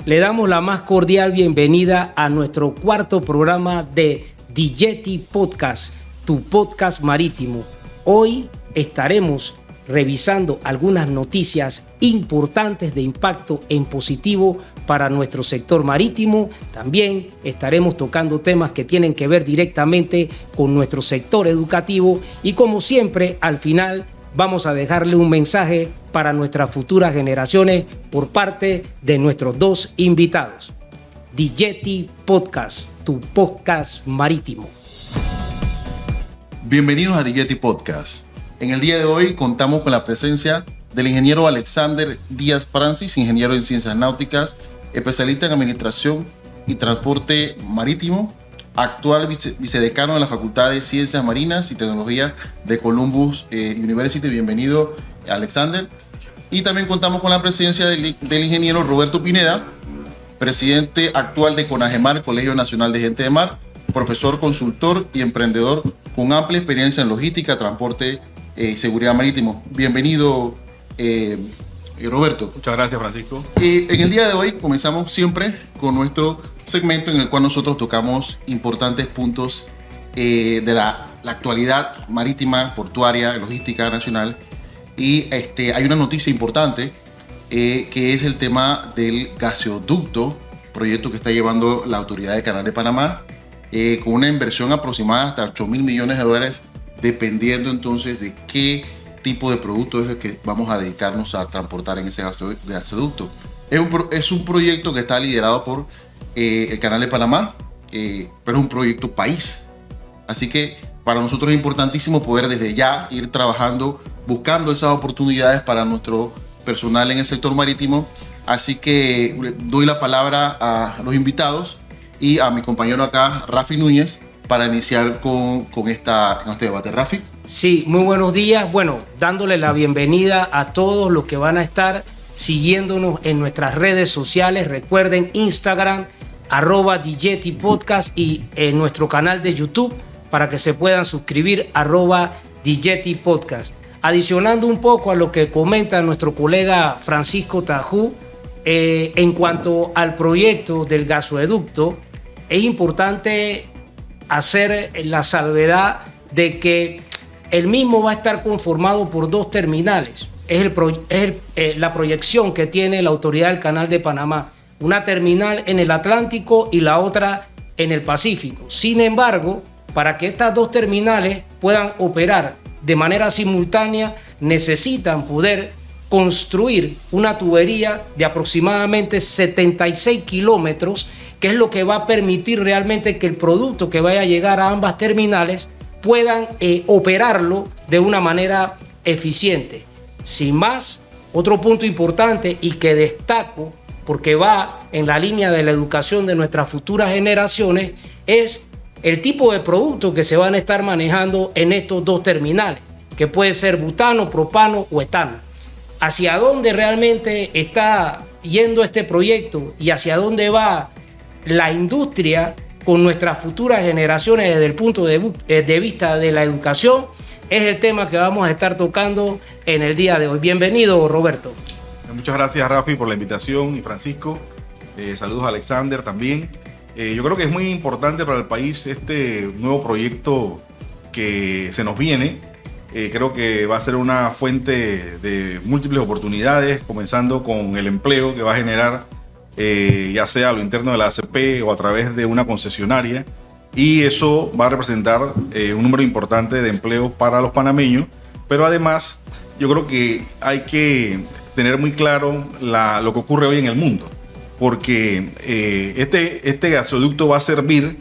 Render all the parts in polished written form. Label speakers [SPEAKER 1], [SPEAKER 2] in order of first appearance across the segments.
[SPEAKER 1] Le damos la más cordial bienvenida a nuestro cuarto programa de DJT Podcast, tu podcast marítimo. Hoy estaremos revisando algunas noticias importantes de impacto en positivo para nuestro sector marítimo. También estaremos tocando temas que tienen que ver directamente con nuestro sector educativo y, como siempre, al final vamos a dejarle un mensaje para nuestras futuras generaciones por parte de nuestros dos invitados. DJT Podcast, tu podcast marítimo.
[SPEAKER 2] Bienvenidos a DJT Podcast. En el día de hoy contamos con la presencia del ingeniero Alexander Díaz Francis, ingeniero en Ciencias Náuticas, especialista en Administración y Transporte Marítimo, actual vicedecano de la Facultad de Ciencias Marinas y Tecnología de Columbus University. Bienvenido, Alexander. Y también contamos con la presencia del ingeniero Roberto Pineda, presidente actual de CONAGEMAR, Colegio Nacional de Gente de Mar, profesor, consultor y emprendedor con amplia experiencia en logística, transporte y seguridad marítimo. Bienvenido, Roberto.
[SPEAKER 3] Muchas gracias, Francisco.
[SPEAKER 2] En el día de hoy comenzamos siempre con nuestro segmento en el cual nosotros tocamos importantes puntos de la actualidad marítima, portuaria, logística nacional. Y hay una noticia importante que es el tema del gasoducto, proyecto que está llevando la autoridad del Canal de Panamá, con una inversión aproximada hasta 8.000 millones de dólares, dependiendo entonces de qué tipo de producto es el que vamos a dedicarnos a transportar en ese gasoducto. Es un proyecto que está liderado por el Canal de Panamá, pero es un proyecto país. Así que para nosotros es importantísimo poder desde ya ir trabajando, buscando esas oportunidades para nuestro personal en el sector marítimo. Así que doy la palabra a los invitados y a mi compañero acá, Rafi Núñez, para iniciar con este debate. Rafi.
[SPEAKER 1] Sí, muy buenos días. Bueno, dándole la bienvenida a todos los que van a estar siguiéndonos en nuestras redes sociales. Recuerden Instagram, @DJT Podcast, y en nuestro canal de YouTube para que se puedan suscribir, @DJT Podcast. Adicionando un poco a lo que comenta nuestro colega Francisco Tajú, en cuanto al proyecto del gasoducto, es importante hacer la salvedad de que el mismo va a estar conformado por dos terminales. Es la proyección que tiene la autoridad del Canal de Panamá. Una terminal en el Atlántico y la otra en el Pacífico. Sin embargo, para que estas dos terminales puedan operar de manera simultánea, necesitan poder construir una tubería de aproximadamente 76 kilómetros, que es lo que va a permitir realmente que el producto que vaya a llegar a ambas terminales puedan operarlo de una manera eficiente. Sin más, otro punto importante y que destaco porque va en la línea de la educación de nuestras futuras generaciones es el tipo de producto que se van a estar manejando en estos dos terminales, que puede ser butano, propano o etano. Hacia dónde realmente está yendo este proyecto y hacia dónde va la industria con nuestras futuras generaciones desde el punto de vista de la educación, es el tema que vamos a estar tocando en el día de hoy. Bienvenido, Roberto.
[SPEAKER 3] Muchas gracias, Rafi, por la invitación, y Francisco. Saludos a Alexander también. Yo creo que es muy importante para el país este nuevo proyecto que se nos viene. Creo que va a ser una fuente de múltiples oportunidades, comenzando con el empleo que va a generar, ya sea a lo interno de la ACP o a través de una concesionaria, y eso va a representar un número importante de empleos para los panameños. Pero además yo creo que hay que tener muy claro lo que ocurre hoy en el mundo, porque este gasoducto va a servir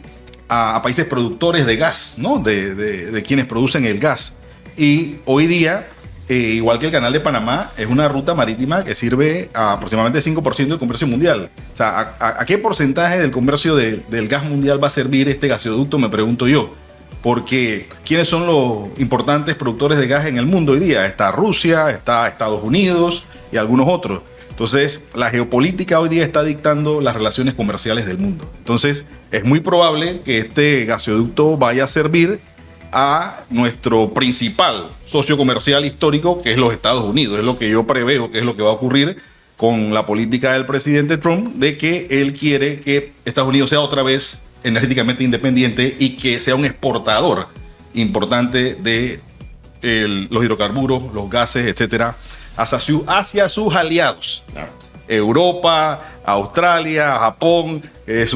[SPEAKER 3] a países productores de gas, ¿no? de quienes producen el gas. Y hoy día, igual que el Canal de Panamá, es una ruta marítima que sirve a aproximadamente 5% del comercio mundial. O sea, ¿a qué porcentaje del comercio del gas mundial va a servir este gasoducto? Me pregunto yo. Porque ¿quiénes son los importantes productores de gas en el mundo hoy día? Está Rusia, está Estados Unidos y algunos otros. Entonces, la geopolítica hoy día está dictando las relaciones comerciales del mundo. Entonces, es muy probable que este gasoducto vaya a servir a nuestro principal socio comercial histórico, que es los Estados Unidos. Es lo que yo preveo que es lo que va a ocurrir con la política del presidente Trump de que él quiere que Estados Unidos sea otra vez energéticamente independiente y que sea un exportador importante de los hidrocarburos, los gases, etcétera, hacia sus aliados.
[SPEAKER 2] Claro.
[SPEAKER 3] Europa, Australia, Japón,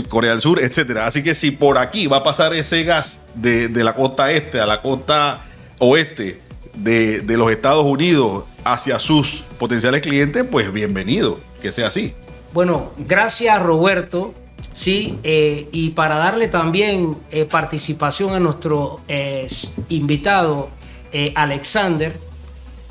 [SPEAKER 3] Corea del Sur, etcétera. Así que si por aquí va a pasar ese gas de la costa este a la costa oeste de los Estados Unidos hacia sus potenciales clientes, pues bienvenido, que sea así.
[SPEAKER 1] Bueno, gracias Roberto. Sí, y para darle también participación a nuestro invitado Alexander,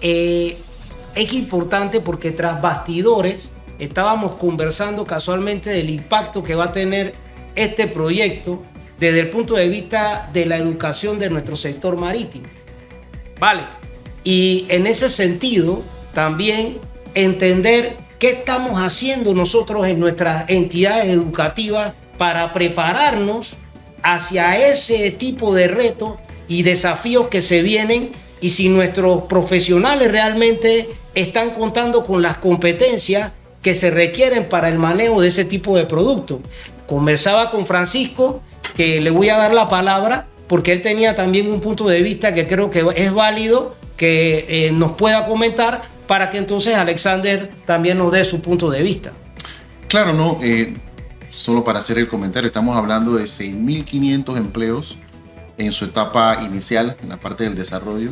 [SPEAKER 1] es importante porque tras bastidores estábamos conversando casualmente del impacto que va a tener este proyecto desde el punto de vista de la educación de nuestro sector marítimo. Vale, y en ese sentido también entender qué estamos haciendo nosotros en nuestras entidades educativas para prepararnos hacia ese tipo de retos y desafíos que se vienen, y si nuestros profesionales realmente están contando con las competencias que se requieren para el manejo de ese tipo de productos. Conversaba con Francisco, que le voy a dar la palabra porque él tenía también un punto de vista que creo que es válido que nos pueda comentar, para que entonces Alexander también nos dé su punto de vista.
[SPEAKER 2] Claro, no, solo para hacer el comentario, estamos hablando de 6.500 empleos en su etapa inicial, en la parte del desarrollo,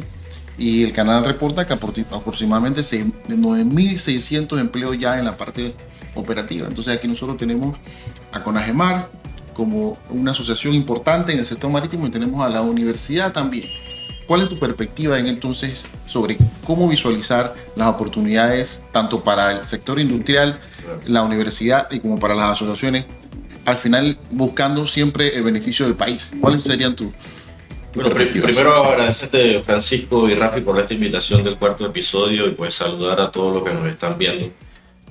[SPEAKER 2] y el canal reporta que aproximadamente 9.600 empleos ya en la parte operativa. Entonces aquí nosotros tenemos a CONAGEMAR como una asociación importante en el sector marítimo, y tenemos a la universidad también. ¿Cuál es tu perspectiva entonces sobre cómo visualizar las oportunidades tanto para el sector industrial, la universidad y como para las asociaciones, al final buscando siempre el beneficio del país? ¿Cuáles serían tus perspectivas?
[SPEAKER 4] Primero agradecerte, Francisco y Rafi, por esta invitación del cuarto episodio, y pues saludar a todos los que nos están viendo.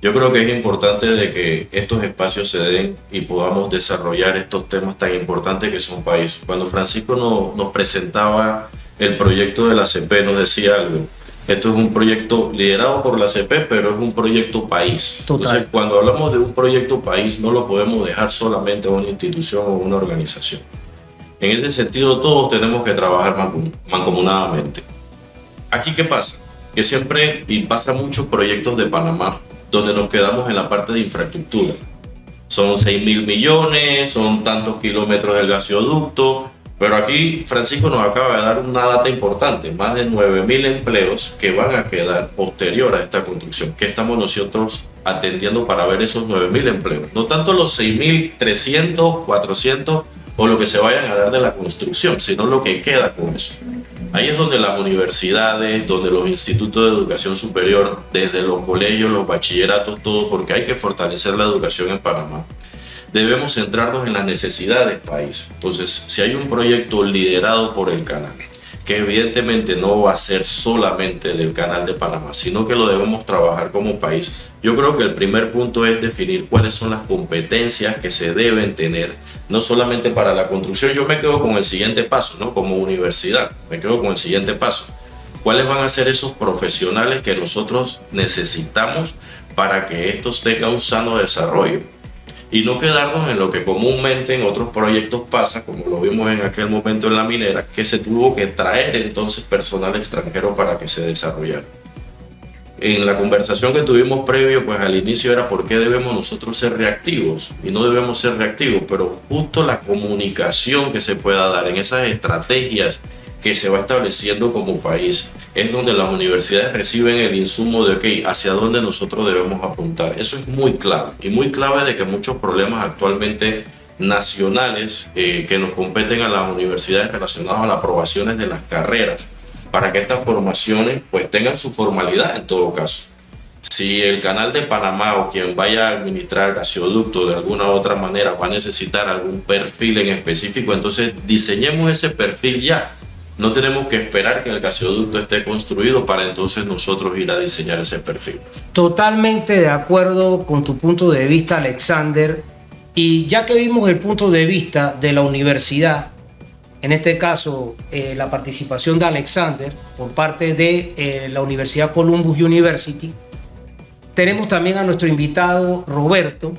[SPEAKER 4] Yo creo que es importante de que estos espacios se den y podamos desarrollar estos temas tan importantes que son país. Cuando Francisco nos presentaba el proyecto de la ACP, nos decía algo. Esto es un proyecto liderado por la ACP, pero es un proyecto país.
[SPEAKER 1] Total.
[SPEAKER 4] Entonces, cuando hablamos de un proyecto país, no lo podemos dejar solamente a una institución o una organización. En ese sentido, todos tenemos que trabajar mancomunadamente. Aquí, ¿qué pasa? Que siempre, y pasa muchos proyectos de Panamá, donde nos quedamos en la parte de infraestructura. Son 6.000 millones, son tantos kilómetros del gasoducto, pero aquí Francisco nos acaba de dar una data importante, más de 9.000 empleos que van a quedar posterior a esta construcción. ¿Qué estamos nosotros atendiendo para ver esos 9.000 empleos? No tanto los 6.300, 400 o lo que se vayan a dar de la construcción, sino lo que queda con eso. Ahí es donde las universidades, donde los institutos de educación superior, desde los colegios, los bachilleratos, todo, porque hay que fortalecer la educación en Panamá. Debemos centrarnos en las necesidades del país. Entonces, si hay un proyecto liderado por el canal, que evidentemente no va a ser solamente del canal de Panamá, sino que lo debemos trabajar como país, yo creo que el primer punto es definir cuáles son las competencias que se deben tener, no solamente para la construcción. Yo me quedo con el siguiente paso, ¿no? Como universidad, me quedo con el siguiente paso. ¿Cuáles van a ser esos profesionales que nosotros necesitamos para que estos tengan un sano desarrollo? Y no quedarnos en lo que comúnmente en otros proyectos pasa, como lo vimos en aquel momento en la minera, que se tuvo que traer entonces personal extranjero para que se desarrollara. En la conversación que tuvimos previo, pues al inicio era por qué debemos nosotros ser reactivos, y no debemos ser reactivos, pero justo la comunicación que se pueda dar en esas estrategias que se va estableciendo como país, es donde las universidades reciben el insumo de, ok, hacia dónde nosotros debemos apuntar. Eso es muy clave, y muy clave de que muchos problemas actualmente nacionales que nos competen a las universidades relacionados a las aprobaciones de las carreras, para que estas formaciones pues tengan su formalidad en todo caso. Si el canal de Panamá o quien vaya a administrar gasoducto de alguna u otra manera va a necesitar algún perfil en específico, entonces diseñemos ese perfil ya. No tenemos que esperar que el gasoducto esté construido para entonces nosotros ir a diseñar ese perfil.
[SPEAKER 1] Totalmente de acuerdo con tu punto de vista, Alexander. Y ya que vimos el punto de vista de la universidad, en este caso la participación de Alexander por parte de la Universidad Columbus University, tenemos también a nuestro invitado Roberto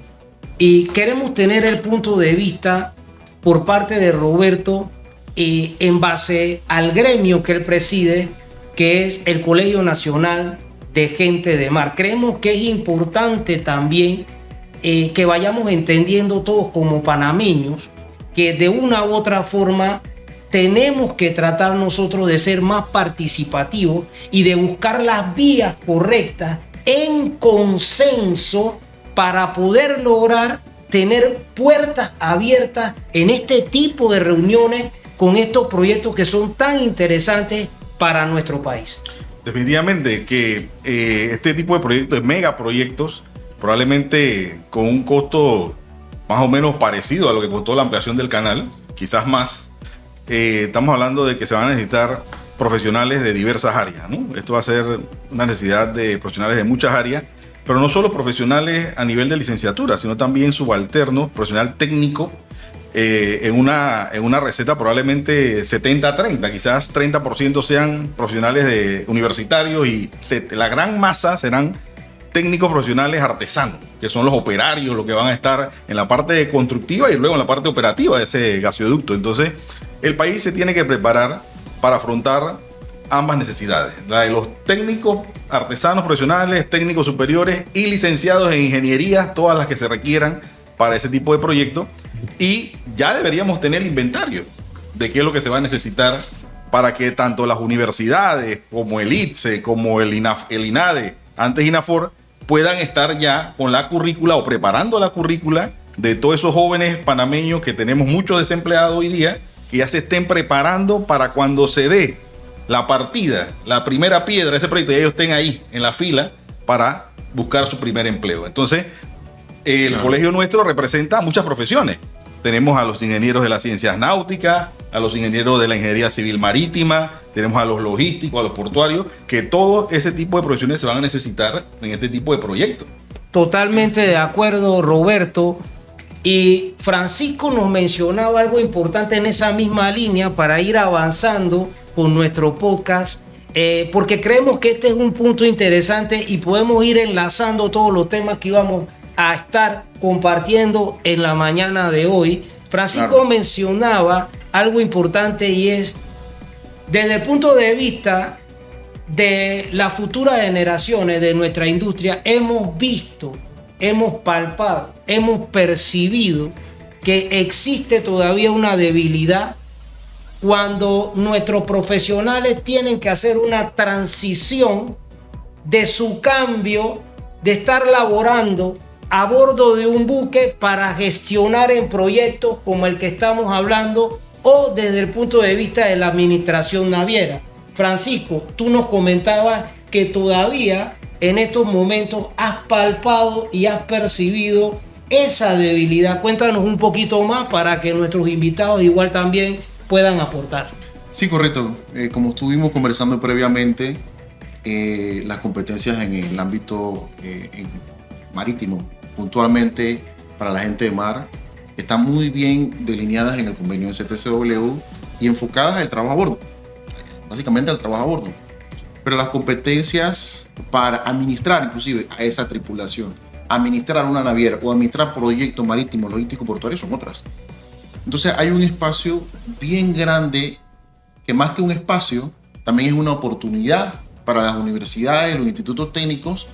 [SPEAKER 1] y queremos tener el punto de vista por parte de Roberto en base al gremio que él preside, que es el Colegio Nacional de Gente de Mar. Creemos que es importante también que vayamos entendiendo todos como panameños que de una u otra forma tenemos que tratar nosotros de ser más participativos y de buscar las vías correctas en consenso para poder lograr tener puertas abiertas en este tipo de reuniones con estos proyectos que son tan interesantes para nuestro país.
[SPEAKER 3] Definitivamente que este tipo de proyectos, de megaproyectos, probablemente con un costo más o menos parecido a lo que costó la ampliación del canal, quizás más, estamos hablando de que se van a necesitar profesionales de diversas áreas, ¿no? Esto va a ser una necesidad de profesionales de muchas áreas, pero no solo profesionales a nivel de licenciatura, sino también subalternos, profesional técnico, en una receta probablemente 70-30, quizás 30% sean profesionales universitarios y la gran masa serán técnicos profesionales artesanos, que son los operarios, los que van a estar en la parte constructiva y luego en la parte operativa de ese gasoducto. Entonces, el país se tiene que preparar para afrontar ambas necesidades, la de los técnicos artesanos profesionales, técnicos superiores y licenciados en ingeniería, todas las que se requieran para ese tipo de proyectos, y ya deberíamos tener el inventario de qué es lo que se va a necesitar para que tanto las universidades como el ITSE, como el INADE, antes INAFOR, puedan estar ya con la currícula o preparando la currícula de todos esos jóvenes panameños que tenemos muchos desempleados hoy día, que ya se estén preparando para cuando se dé la partida, la primera piedra de ese proyecto, y ellos estén ahí en la fila para buscar su primer empleo. Entonces, el colegio nuestro representa muchas profesiones. Tenemos a los ingenieros de las ciencias náuticas, a los ingenieros de la ingeniería civil marítima, tenemos a los logísticos, a los portuarios, que todo ese tipo de profesiones se van a necesitar en este tipo de proyectos.
[SPEAKER 1] Totalmente de acuerdo, Roberto. Y Francisco nos mencionaba algo importante en esa misma línea para ir avanzando con nuestro podcast, porque creemos que este es un punto interesante y podemos ir enlazando todos los temas que íbamos a estar compartiendo en la mañana de hoy. Francisco mencionaba algo importante y es, desde el punto de vista de las futuras generaciones de nuestra industria, hemos visto, hemos palpado, hemos percibido que existe todavía una debilidad cuando nuestros profesionales tienen que hacer una transición de su cambio de estar laborando a bordo de un buque para gestionar en proyectos como el que estamos hablando o desde el punto de vista de la administración naviera. Francisco, tú nos comentabas que todavía en estos momentos has palpado y has percibido esa debilidad. Cuéntanos un poquito más para que nuestros invitados igual también puedan aportar.
[SPEAKER 2] Sí, correcto. Como estuvimos conversando previamente, las competencias en el ámbito marítimo, puntualmente para la gente de mar, están muy bien delineadas en el convenio de CTCW y enfocadas al trabajo a bordo, básicamente al trabajo a bordo. Pero las competencias para administrar inclusive a esa tripulación, administrar una naviera o administrar proyectos marítimos, logísticos, portuarios son otras. Entonces hay un espacio bien grande que más que un espacio también es una oportunidad para las universidades, los institutos técnicos,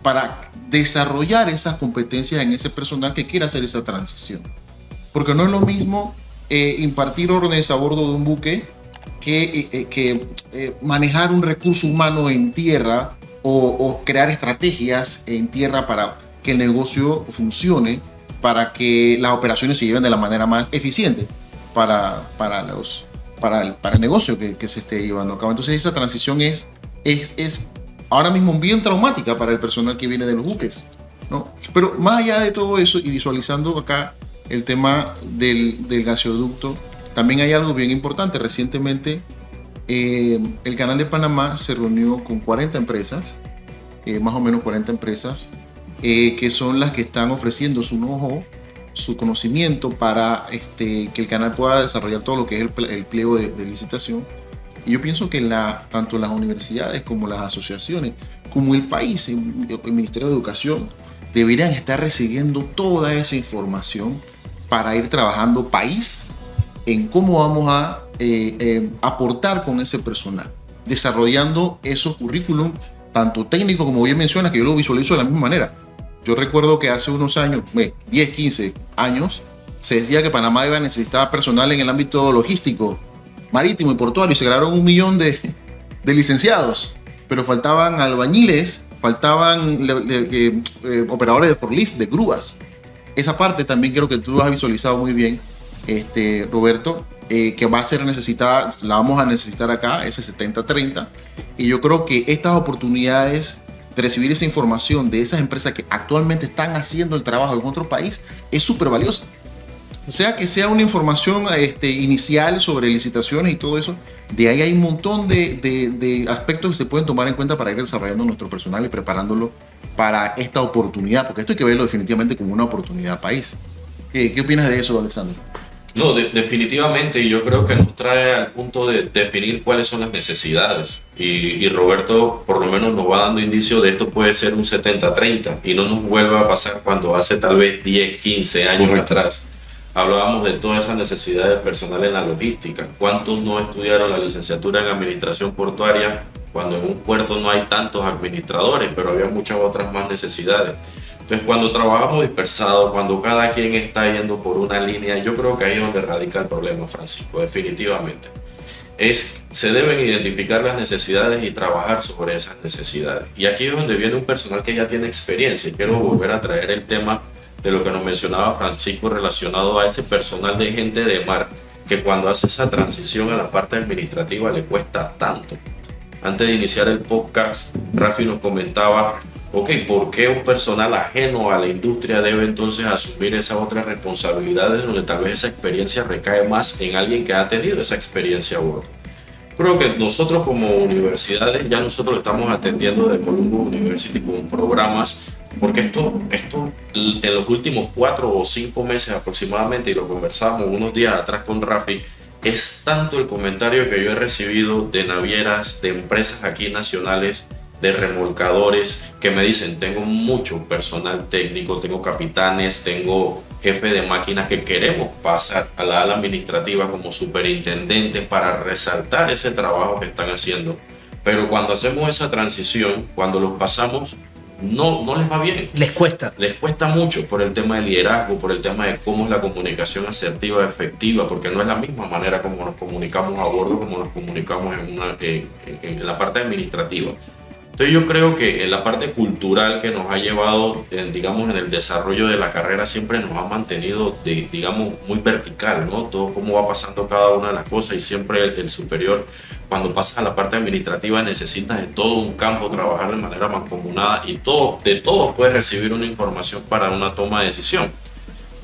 [SPEAKER 2] para desarrollar esas competencias en ese personal que quiera hacer esa transición. Porque no es lo mismo impartir órdenes a bordo de un buque que manejar un recurso humano en tierra o crear estrategias en tierra para que el negocio funcione, para que las operaciones se lleven de la manera más eficiente para el negocio que se esté llevando a cabo. Entonces esa transición es ahora mismo bien traumática para el personal que viene de los buques, ¿no? Pero más allá de todo eso y visualizando acá el tema del gasoducto, también hay algo bien importante. Recientemente el Canal de Panamá se reunió con 40 empresas, más o menos 40 empresas, que son las que están ofreciendo su know-how, su conocimiento para que el canal pueda desarrollar todo lo que es el pliego de licitación. Y yo pienso que tanto las universidades como las asociaciones, como el país, el Ministerio de Educación, deberían estar recibiendo toda esa información para ir trabajando país en cómo vamos a aportar con ese personal, desarrollando esos currículum, tanto técnicos como bien mencionas, que yo lo visualizo de la misma manera. Yo recuerdo que hace unos años, 10, 15 años, se decía que Panamá iba a necesitar personal en el ámbito logístico, marítimo y portuario, y se crearon 1 millón de licenciados, pero faltaban albañiles, faltaban operadores de forklift, de grúas. Esa parte también creo que tú lo has visualizado muy bien, Roberto, que va a ser necesitada, la vamos a necesitar acá, ese 70-30, y yo creo que estas oportunidades de recibir esa información de esas empresas que actualmente están haciendo el trabajo en otro país es súper valiosa. Sea que sea una información inicial sobre licitaciones y todo eso, de ahí hay un montón de aspectos que se pueden tomar en cuenta para ir desarrollando nuestro personal y preparándolo para esta oportunidad, porque esto hay que verlo definitivamente como una oportunidad país. ¿Qué opinas de eso, Alexander?
[SPEAKER 4] No, definitivamente yo creo que nos trae al punto de definir cuáles son las necesidades y Roberto por lo menos nos va dando indicio de esto puede ser un 70-30 y no nos vuelva a pasar cuando hace tal vez 10, 15 años
[SPEAKER 2] Correcto.
[SPEAKER 4] atrás hablábamos de toda esa necesidad de personal en la logística. ¿Cuántos no estudiaron la licenciatura en administración portuaria cuando en un puerto no hay tantos administradores, pero había muchas otras más necesidades? Entonces, cuando trabajamos dispersados, cuando cada quien está yendo por una línea, yo creo que ahí es donde radica el problema, Francisco, definitivamente. Se deben identificar las necesidades y trabajar sobre esas necesidades. Y aquí es donde viene un personal que ya tiene experiencia. Y quiero volver a traer el tema de lo que nos mencionaba Francisco relacionado a ese personal de gente de mar que cuando hace esa transición a la parte administrativa le cuesta tanto. Antes de iniciar el podcast, Rafi nos comentaba, ok, ¿por qué un personal ajeno a la industria debe entonces asumir esas otras responsabilidades donde tal vez esa experiencia recae más en alguien que ha tenido esa experiencia a bordo? Creo que nosotros como universidades, ya nosotros lo estamos atendiendo de Columbus University con programas, porque esto en los últimos 4 o 5 meses aproximadamente, y lo conversábamos unos días atrás con Rafi, es tanto el comentario que yo he recibido de navieras, de empresas aquí nacionales, de remolcadores que me dicen, tengo mucho personal técnico, tengo capitanes, tengo jefe de máquinas que queremos pasar a la ala administrativa como superintendente para resaltar ese trabajo que están haciendo. Pero cuando hacemos esa transición, cuando los pasamos, no les va bien.
[SPEAKER 1] Les cuesta.
[SPEAKER 4] Les cuesta mucho por el tema de liderazgo, por el tema de cómo es la comunicación asertiva, efectiva, porque no es la misma manera como nos comunicamos a bordo, como nos comunicamos en la parte administrativa. Entonces yo creo que en la parte cultural que nos ha llevado, digamos, en el desarrollo de la carrera siempre nos ha mantenido, digamos, muy vertical, ¿no? Todo cómo va pasando cada una de las cosas y siempre el superior, cuando pasas a la parte administrativa necesitas de todo un campo trabajar de manera mancomunada y de todos puedes recibir una información para una toma de decisión.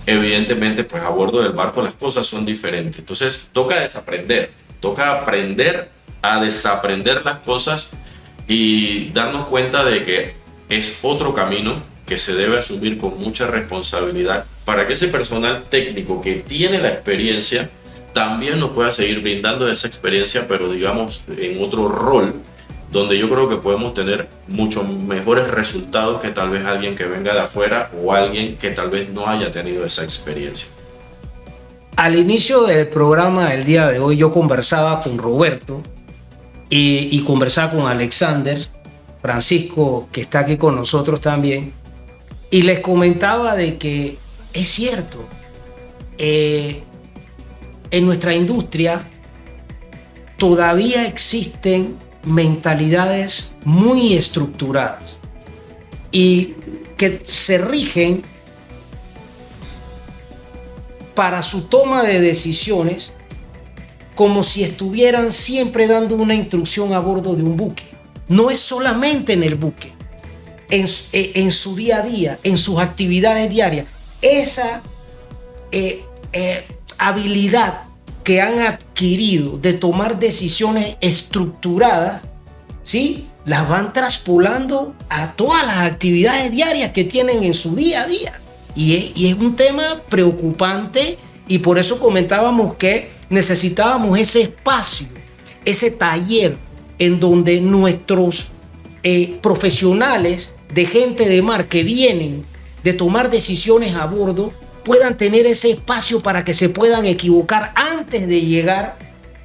[SPEAKER 4] Evidentemente, pues a bordo del barco las cosas son diferentes. Entonces toca desaprender, toca aprender a desaprender las cosas y darnos cuenta de que es otro camino que se debe asumir con mucha responsabilidad para que ese personal técnico que tiene la experiencia también nos pueda seguir brindando esa experiencia, pero digamos en otro rol donde yo creo que podemos tener mucho mejores resultados que tal vez alguien que venga de afuera o alguien que tal vez no haya tenido esa experiencia.
[SPEAKER 1] Al inicio del programa del día de hoy yo conversaba con Roberto y conversaba con Alexander, Francisco, que está aquí con nosotros también, y les comentaba de que es cierto, en nuestra industria todavía existen mentalidades muy estructuradas y que se rigen para su toma de decisiones como si estuvieran siempre dando una instrucción a bordo de un buque. No es solamente en el buque, en su día a día, en sus actividades diarias. Esa habilidad que han adquirido de tomar decisiones estructuradas, ¿sí?, las van traspolando a todas las actividades diarias que tienen en su día a día. Y es un tema preocupante y por eso comentábamos que necesitábamos ese espacio, ese taller en donde nuestros profesionales, de gente de mar que vienen de tomar decisiones a bordo, puedan tener ese espacio para que se puedan equivocar antes de llegar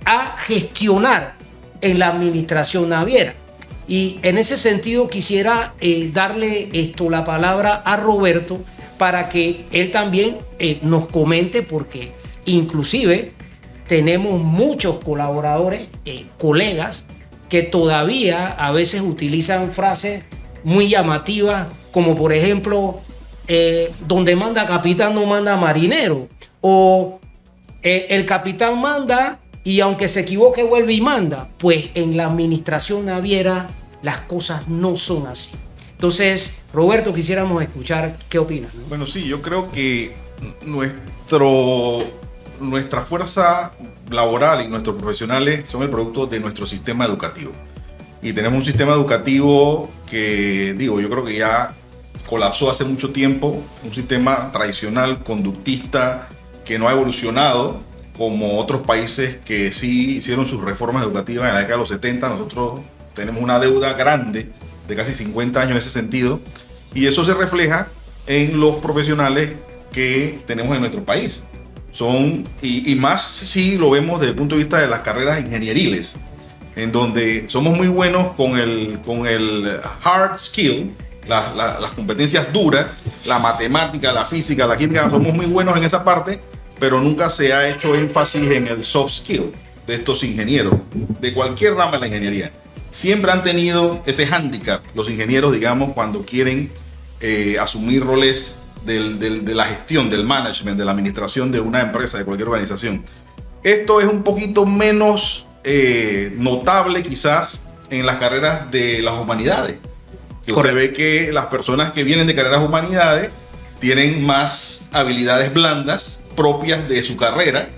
[SPEAKER 1] a gestionar en la administración naviera. Y en ese sentido quisiera darle la palabra a Roberto para que él también nos comente, porque inclusive tenemos muchos colaboradores, colegas, que todavía a veces utilizan frases muy llamativas, como por ejemplo, donde manda capitán no manda marinero, o el capitán manda y aunque se equivoque vuelve y manda. Pues en la administración naviera las cosas no son así. Entonces, Roberto, quisiéramos escuchar qué opinas, ¿no?
[SPEAKER 3] Bueno, sí, yo creo que nuestra fuerza laboral y nuestros profesionales son el producto de nuestro sistema educativo. Y tenemos un sistema educativo que, yo creo que ya colapsó hace mucho tiempo, un sistema tradicional, conductista, que no ha evolucionado como otros países que sí hicieron sus reformas educativas en la década de los 70. Nosotros tenemos una deuda grande de casi 50 años en ese sentido, y eso se refleja en los profesionales que tenemos en nuestro país. Y más si lo vemos desde el punto de vista de las carreras ingenieriles, en donde somos muy buenos con el hard skill, las competencias duras, la matemática, la física, la química, somos muy buenos en esa parte, pero nunca se ha hecho énfasis en el soft skill de estos ingenieros, de cualquier rama de la ingeniería. Siempre han tenido ese hándicap los ingenieros, digamos, cuando quieren asumir roles de la gestión, del management, de la administración de una empresa, de cualquier organización. Esto es un poquito menos notable quizás en las carreras de las humanidades. Que usted ve que las personas que vienen de carreras humanidades tienen más habilidades blandas propias de su carrera,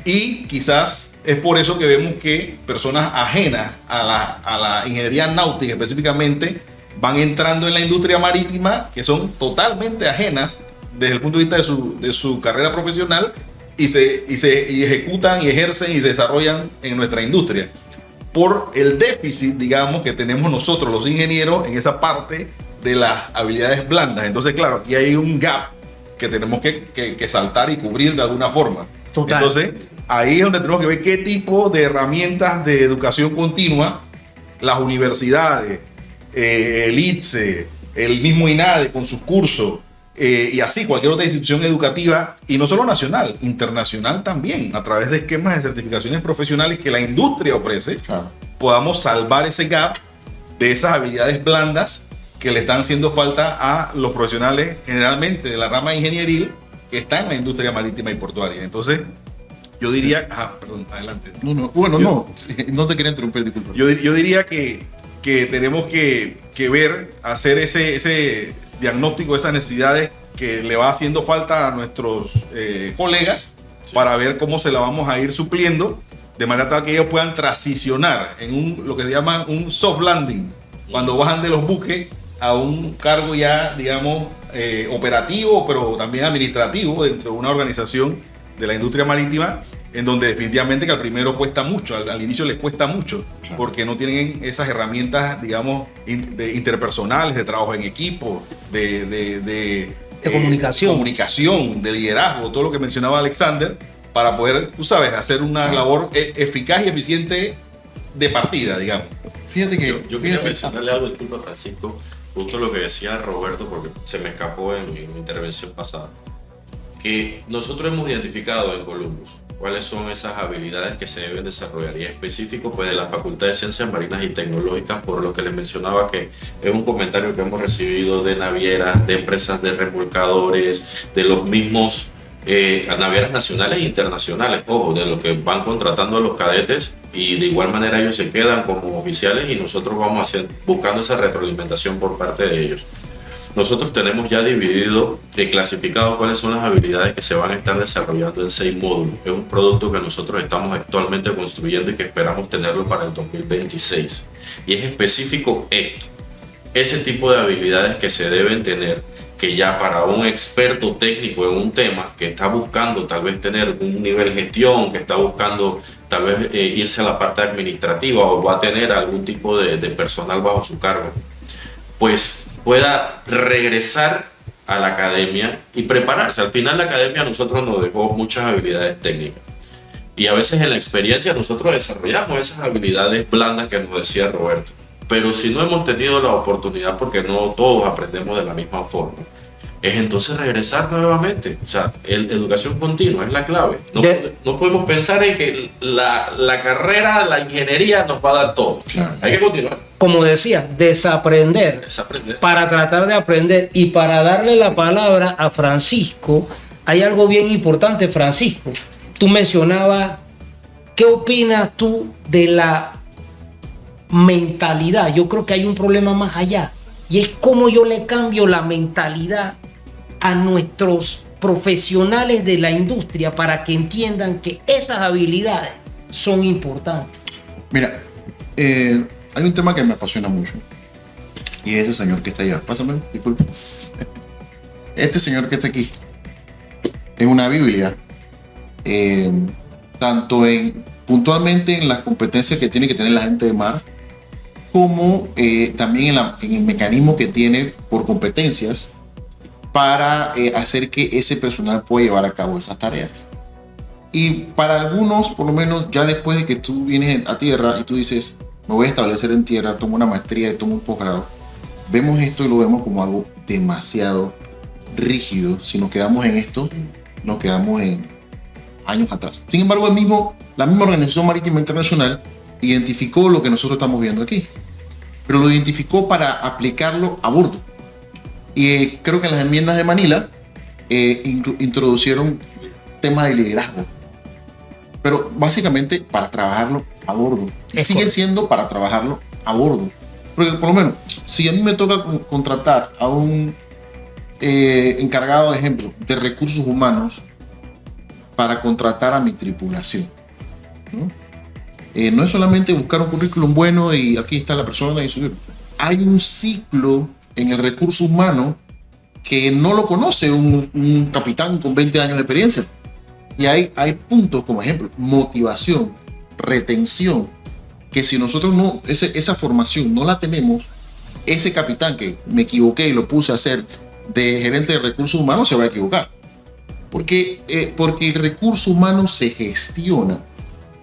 [SPEAKER 3] y quizás es por eso que vemos que personas ajenas a la ingeniería náutica específicamente van entrando en la industria marítima, que son totalmente ajenas desde el punto de vista de su carrera profesional, y ejecutan y ejercen y se desarrollan en nuestra industria por el déficit, digamos, que tenemos nosotros los ingenieros en esa parte de las habilidades blandas. Entonces, claro, aquí hay un gap que tenemos que saltar y cubrir de alguna forma.
[SPEAKER 1] Total.
[SPEAKER 3] Entonces, ahí es donde tenemos que ver qué tipo de herramientas de educación continua las universidades, el ITSE, el mismo INADE con sus cursos, y así cualquier otra institución educativa, y no solo nacional, internacional también, a través de esquemas de certificaciones profesionales que la industria ofrece, claro, podamos salvar ese gap de esas habilidades blandas que le están haciendo falta a los profesionales generalmente de la rama ingenieril que están en la industria marítima y portuaria. Entonces, yo diría... perdón, adelante.
[SPEAKER 2] No te quería interrumpir, disculpa.
[SPEAKER 3] Yo diría que tenemos que ver, hacer ese diagnóstico de esas necesidades que le va haciendo falta a nuestros colegas, sí, para ver cómo se la vamos a ir supliendo, de manera tal que ellos puedan transicionar en lo que se llama un soft landing, cuando bajan de los buques a un cargo ya, digamos, operativo, pero también administrativo dentro de una organización de la industria marítima, en donde definitivamente que al primero cuesta mucho, al inicio les cuesta mucho, claro, porque no tienen esas herramientas, digamos, interpersonales, de trabajo en equipo, de comunicación, de liderazgo, todo lo que mencionaba Alexander, para poder, tú sabes, hacer una labor eficaz y eficiente de partida, digamos.
[SPEAKER 2] Fíjate que...
[SPEAKER 4] Yo quería mencionarle algo, disculpa, Francisco, justo lo que decía Roberto, porque se me escapó en mi intervención pasada, que nosotros hemos identificado en Columbus cuáles son esas habilidades que se deben desarrollar, y específico pues de la Facultad de Ciencias Marinas y Tecnológicas, por lo que les mencionaba que es un comentario que hemos recibido de navieras, de empresas de remolcadores, de los mismos navieras nacionales e internacionales, ojo, de los que van contratando a los cadetes, y de igual manera ellos se quedan como oficiales y nosotros vamos buscando esa retroalimentación por parte de ellos. Nosotros tenemos ya dividido y clasificado cuáles son las habilidades que se van a estar desarrollando en 6 módulos. Es un producto que nosotros estamos actualmente construyendo y que esperamos tenerlo para el 2026. Y es específico ese tipo de habilidades que se deben tener que ya para un experto técnico en un tema que está buscando tal vez tener un nivel de gestión, que está buscando tal vez irse a la parte administrativa o va a tener algún tipo de personal bajo su cargo, pues pueda regresar a la academia y prepararse. Al final la academia a nosotros nos dejó muchas habilidades técnicas y a veces en la experiencia nosotros desarrollamos esas habilidades blandas que nos decía Roberto. Pero si no hemos tenido la oportunidad, porque no todos aprendemos de la misma forma, es entonces regresar nuevamente. O sea, educación continua es la clave. No podemos pensar en que la carrera, la ingeniería nos va a dar todo.
[SPEAKER 2] Claro.
[SPEAKER 4] Hay que continuar.
[SPEAKER 1] Como decía, desaprender para tratar de aprender. Y para darle la palabra a Francisco, hay algo bien importante, Francisco. Tú mencionabas, ¿qué opinas tú de la mentalidad? Yo creo que hay un problema más allá y es cómo yo le cambio la mentalidad a nuestros profesionales de la industria para que entiendan que esas habilidades son importantes.
[SPEAKER 2] Mira, hay un tema que me apasiona mucho y es ese señor que está allá. Pásamelo, disculpe. Este señor que está aquí es una Biblia, tanto puntualmente en las competencias que tiene que tener la gente de mar, como también en el mecanismo que tiene por competencias para hacer que ese personal pueda llevar a cabo esas tareas. Y para algunos, por lo menos ya después de que tú vienes a tierra y tú dices, me voy a establecer en tierra, tomo una maestría y tomo un posgrado, vemos esto y lo vemos como algo demasiado rígido. Si nos quedamos en esto, nos quedamos en años atrás. Sin embargo, la misma Organización Marítima Internacional identificó lo que nosotros estamos viendo aquí, pero lo identificó para aplicarlo a bordo. Y creo que en las enmiendas de Manila introducieron temas de liderazgo, pero básicamente para trabajarlo a bordo. Y sigue siendo para trabajarlo a bordo. Porque por lo menos, si a mí me toca contratar a un encargado, de ejemplo, de recursos humanos para contratar a mi tripulación, ¿no? No es solamente buscar un currículum bueno y aquí está la persona y subir. Hay un ciclo en el recurso humano que no lo conoce un capitán con 20 años de experiencia. Y hay puntos como ejemplo, motivación, retención, que si nosotros esa formación no la tenemos, ese capitán que me equivoqué y lo puse a hacer de gerente de recursos humanos se va a equivocar. Porque el recurso humano se gestiona.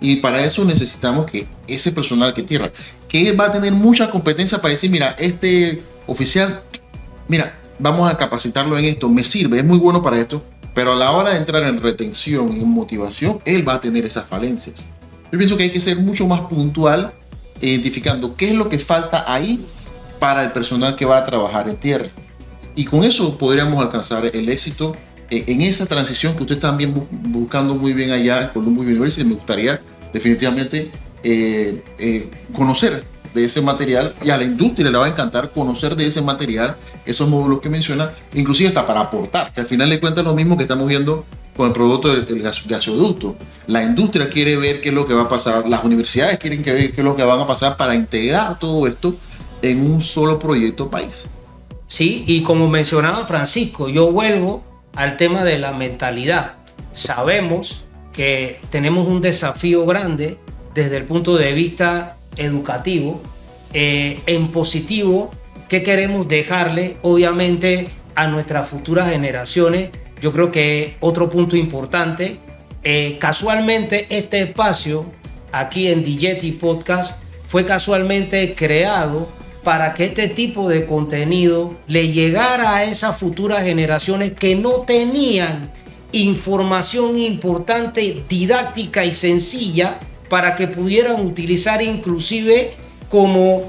[SPEAKER 2] Y para eso necesitamos que ese personal que va a tener mucha competencia para decir, mira, este oficial, mira, vamos a capacitarlo en esto, me sirve, es muy bueno para esto, pero a la hora de entrar en retención y en motivación, él va a tener esas falencias. Yo pienso que hay que ser mucho más puntual, identificando qué es lo que falta ahí para el personal que va a trabajar en tierra. Y con eso podríamos alcanzar el éxito en esa transición que ustedes están buscando muy bien allá en Columbus University. Me gustaría definitivamente conocer de ese material, y a la industria le va a encantar conocer de ese material, esos módulos que menciona, inclusive hasta para aportar, que al final le cuenta lo mismo que estamos viendo con el producto del gasoducto. La industria quiere ver qué es lo que va a pasar, las universidades quieren ver qué es lo que van a pasar para integrar todo esto en un solo proyecto país.
[SPEAKER 1] Sí, y como mencionaba Francisco, yo vuelvo al tema de la mentalidad. Sabemos que tenemos un desafío grande desde el punto de vista educativo, en positivo. ¿Qué queremos dejarle, obviamente, a nuestras futuras generaciones? Yo creo que otro punto importante, casualmente este espacio aquí en DJT Podcast fue casualmente creado para que este tipo de contenido le llegara a esas futuras generaciones que no tenían información importante, didáctica y sencilla, para que pudieran utilizar inclusive como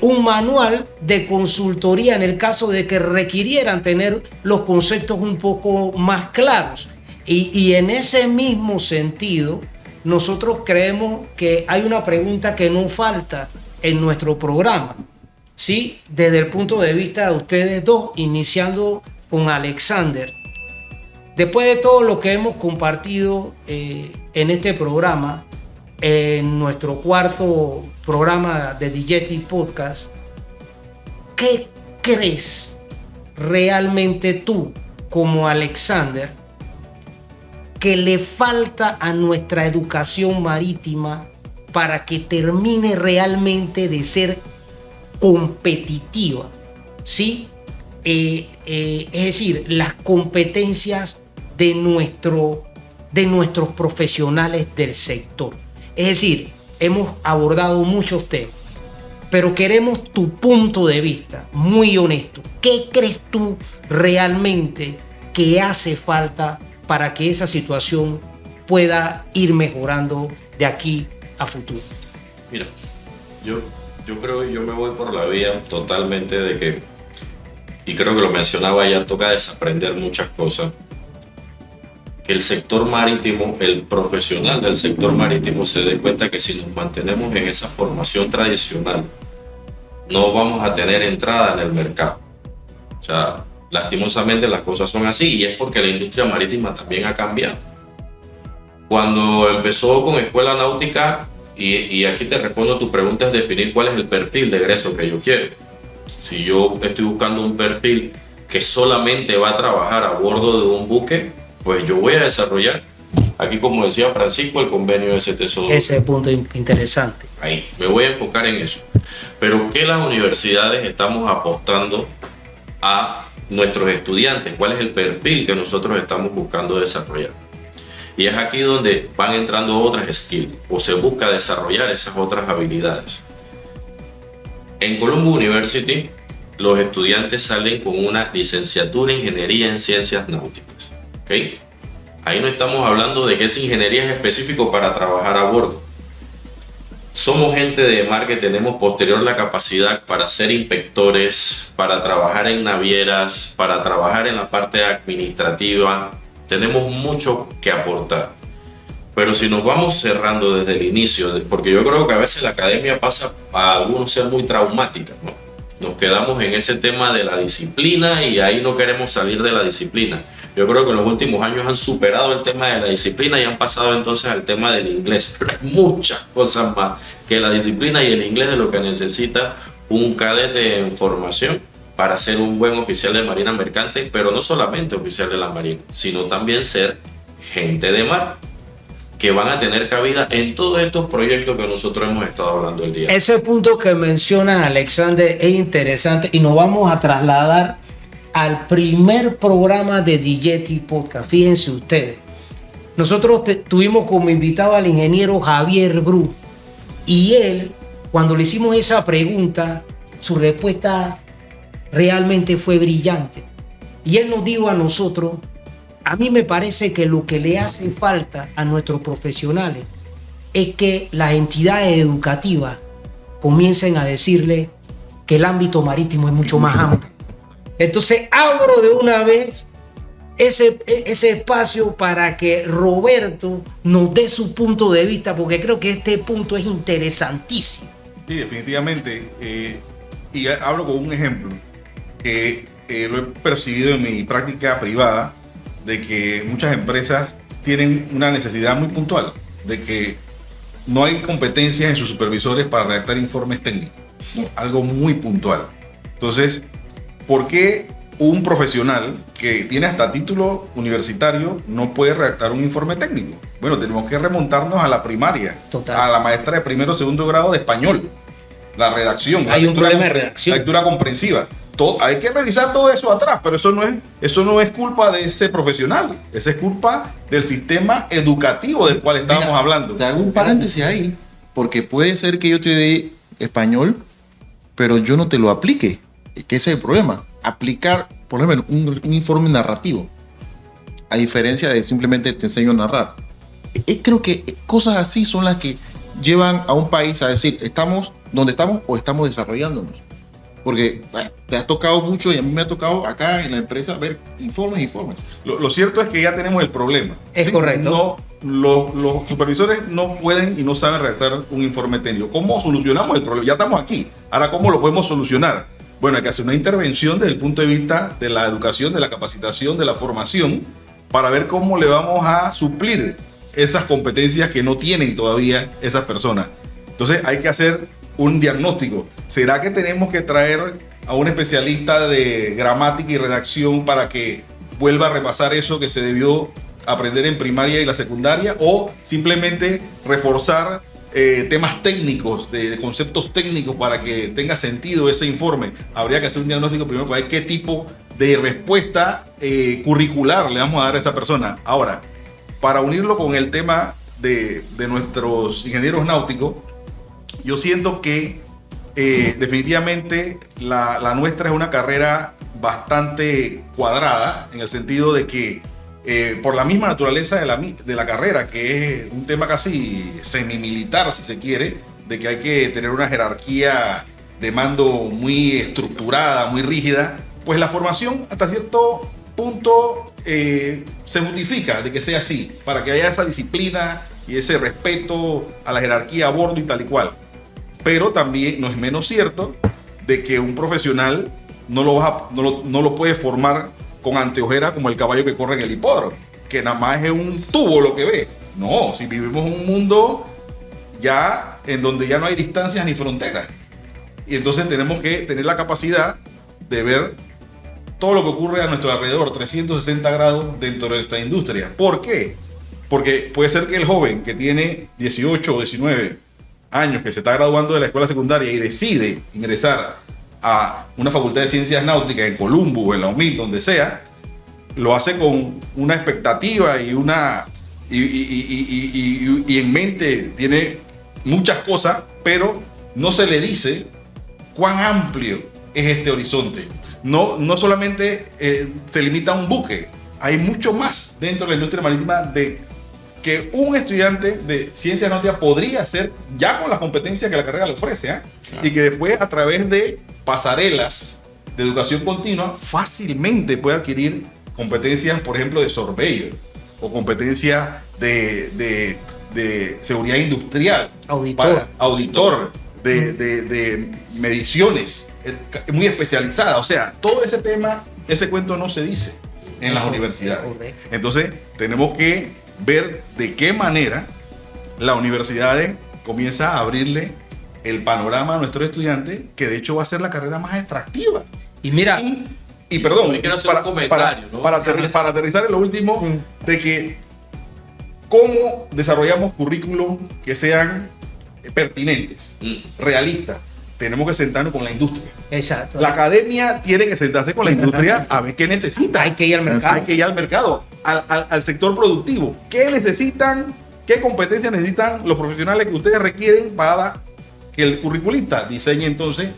[SPEAKER 1] un manual de consultoría en el caso de que requirieran tener los conceptos un poco más claros. Y en ese mismo sentido, nosotros creemos que hay una pregunta que no falta en nuestro programa, ¿sí? Desde el punto de vista de ustedes dos, iniciando con Alexander. Después de todo lo que hemos compartido en este programa, en nuestro cuarto programa de DJT Podcast, ¿qué crees realmente tú, como Alexander, que le falta a nuestra educación marítima para que termine realmente de ser competitiva? ¿Sí? Es decir, las competencias de nuestros profesionales del sector. Es decir, hemos abordado muchos temas, pero queremos tu punto de vista muy honesto. ¿Qué crees tú realmente que hace falta para que esa situación pueda ir mejorando de aquí a futuro?
[SPEAKER 4] Mira, yo creo que yo me voy por la vía totalmente de que, y creo que lo mencionaba ya, toca desaprender muchas cosas. Que el sector marítimo, el profesional del sector marítimo se dé cuenta que si nos mantenemos en esa formación tradicional, no vamos a tener entrada en el mercado. O sea, lastimosamente las cosas son así, y es porque la industria marítima también ha cambiado. Cuando empezó con Escuela Náutica, y aquí te respondo tu pregunta, es definir cuál es el perfil de egreso que yo quiero. Si yo estoy buscando un perfil que solamente va a trabajar a bordo de un buque, pues yo voy a desarrollar, aquí como decía Francisco, el convenio STSO.
[SPEAKER 1] Ese punto interesante.
[SPEAKER 4] Ahí, me voy a enfocar en eso. Pero ¿qué las universidades estamos apostando a nuestros estudiantes? ¿Cuál es el perfil que nosotros estamos buscando desarrollar? Y es aquí donde van entrando otras skills, o se busca desarrollar esas otras habilidades. En Colombo University, los estudiantes salen con una licenciatura en Ingeniería en Ciencias Náuticas. ¿Okay? Ahí no estamos hablando de que esa ingeniería es específico para trabajar a bordo. Somos gente de mar que tenemos posterior la capacidad para ser inspectores, para trabajar en navieras, para trabajar en la parte administrativa. Tenemos mucho que aportar. Pero si nos vamos cerrando desde el inicio, porque yo creo que a veces la academia pasa a algunos ser muy traumática, ¿no? Nos quedamos en ese tema de la disciplina y ahí no queremos salir de la disciplina. Yo creo que en los últimos años han superado el tema de la disciplina y han pasado entonces al tema del inglés. Pero hay muchas cosas más que la disciplina y el inglés de lo que necesita un cadete en formación para ser un buen oficial de marina mercante, pero no solamente oficial de la marina, sino también ser gente de mar, que van a tener cabida en todos estos proyectos que nosotros hemos estado hablando el día.
[SPEAKER 1] Ese punto que menciona Alexander es interesante y nos vamos a trasladar al primer programa de DJT Podcast. Fíjense ustedes, nosotros tuvimos como invitado al ingeniero Javier Bru, y él, cuando le hicimos esa pregunta, su respuesta realmente fue brillante. Y él nos dijo a nosotros: a mí me parece que lo que le hace falta a nuestros profesionales es que las entidades educativas comiencen a decirle que el ámbito marítimo es mucho más amplio. Entonces abro de una vez ese espacio para que Roberto nos dé su punto de vista, porque creo que este punto es interesantísimo.
[SPEAKER 3] Sí, definitivamente. Y hablo con un ejemplo que lo he percibido en mi práctica privada, de que muchas empresas tienen una necesidad muy puntual, de que no hay competencias en sus supervisores para redactar informes técnicos, algo muy puntual. Entonces, ¿por qué un profesional que tiene hasta título universitario no puede redactar un informe técnico? Bueno, tenemos que remontarnos a la primaria,
[SPEAKER 1] Total.
[SPEAKER 3] a la maestra de primero o segundo grado de español, la redacción,
[SPEAKER 1] Hay un problema de redacción.
[SPEAKER 3] la lectura comprensiva. Hay que revisar todo eso atrás, pero eso no es culpa de ese profesional, esa es culpa del sistema educativo del cual estábamos hablando.
[SPEAKER 2] Te hago un paréntesis ahí, porque puede ser que yo te dé español, pero yo no te lo aplique, que ese es el problema. Aplicar, por ejemplo, un informe narrativo, a diferencia de simplemente te enseño a narrar. Creo que cosas así son las que llevan a un país a decir, estamos donde estamos o estamos desarrollándonos. Porque te ha tocado mucho, y a mí me ha tocado acá en la empresa ver informes.
[SPEAKER 3] Lo cierto es que ya tenemos el problema.
[SPEAKER 1] Es correcto.
[SPEAKER 3] Los supervisores no pueden y no saben redactar un informe técnico. ¿Cómo solucionamos el problema? Ya estamos aquí. Ahora, ¿cómo lo podemos solucionar? Bueno, hay que hacer una intervención desde el punto de vista de la educación, de la capacitación, de la formación, para ver cómo le vamos a suplir esas competencias que no tienen todavía esas personas. Entonces hay que hacer un diagnóstico. ¿Será que tenemos que traer a un especialista de gramática y redacción para que vuelva a repasar eso que se debió aprender en primaria y la secundaria, o simplemente reforzar temas técnicos, de conceptos técnicos para que tenga sentido ese informe. Habría que hacer un diagnóstico primero para ver qué tipo de respuesta curricular le vamos a dar a esa persona. Ahora, para unirlo con el tema de nuestros ingenieros náuticos, yo siento que definitivamente la nuestra es una carrera bastante cuadrada, en el sentido de que por la misma naturaleza de la carrera, que es un tema casi semimilitar, si se quiere, de que hay que tener una jerarquía de mando muy estructurada, muy rígida, pues la formación hasta cierto punto se justifica de que sea así, para que haya esa disciplina y ese respeto a la jerarquía a bordo y tal y cual. Pero también no es menos cierto de que un profesional no lo puede formar con anteojera como el caballo que corre en el hipódromo, que nada más es un tubo lo que ve. No, si vivimos en un mundo ya en donde ya no hay distancias ni fronteras. Y entonces tenemos que tener la capacidad de ver todo lo que ocurre a nuestro alrededor, 360 grados dentro de esta industria. ¿Por qué? Porque puede ser que el joven que tiene 18 o 19 años, que se está graduando de la escuela secundaria y decide ingresar a una facultad de ciencias náuticas en Columbo o en la UMIT, donde sea, lo hace con una expectativa y y en mente tiene muchas cosas, pero no se le dice cuán amplio es este horizonte. No solamente se limita a un buque, hay mucho más dentro de la industria marítima de que un estudiante de ciencias náuticas podría hacer ya con las competencias que la carrera le ofrece, ¿eh? Claro. Y que después, a través de pasarelas de educación continua, fácilmente puede adquirir competencias, por ejemplo, de surveyor o competencias de seguridad industrial, auditor de mediciones, muy especializada. O sea, todo ese tema, ese cuento no se dice en las universidades. Entonces, tenemos que ver de qué manera las universidades comienzan a abrirle el panorama a nuestros estudiantes, que de hecho va a ser la carrera más atractiva.
[SPEAKER 1] Y mira,
[SPEAKER 3] y perdón, para aterrizar en lo último, de que cómo desarrollamos currículum que sean pertinentes, realistas. Tenemos que sentarnos con la industria.
[SPEAKER 1] Exacto.
[SPEAKER 3] La academia tiene que sentarse con la industria a ver qué necesita.
[SPEAKER 1] Hay que ir al mercado.
[SPEAKER 3] Hay que ir al mercado, al sector productivo. ¿Qué necesitan? ¿Qué competencias necesitan los profesionales que ustedes requieren para que el curriculista diseñe entonces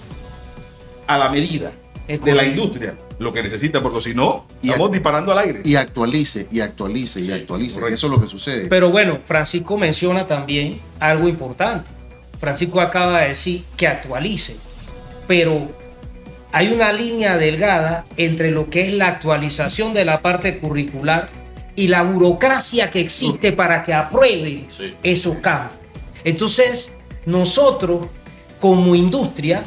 [SPEAKER 3] a la medida de la industria lo que necesita? Porque si no, estamos disparando al aire.
[SPEAKER 2] Y actualice. Correcto. Eso es lo que sucede.
[SPEAKER 1] Pero bueno, Francisco menciona también algo importante. Francisco acaba de decir que actualice, pero hay una línea delgada entre lo que es la actualización de la parte curricular y la burocracia que existe para que aprueben esos cambios. Entonces, nosotros como industria,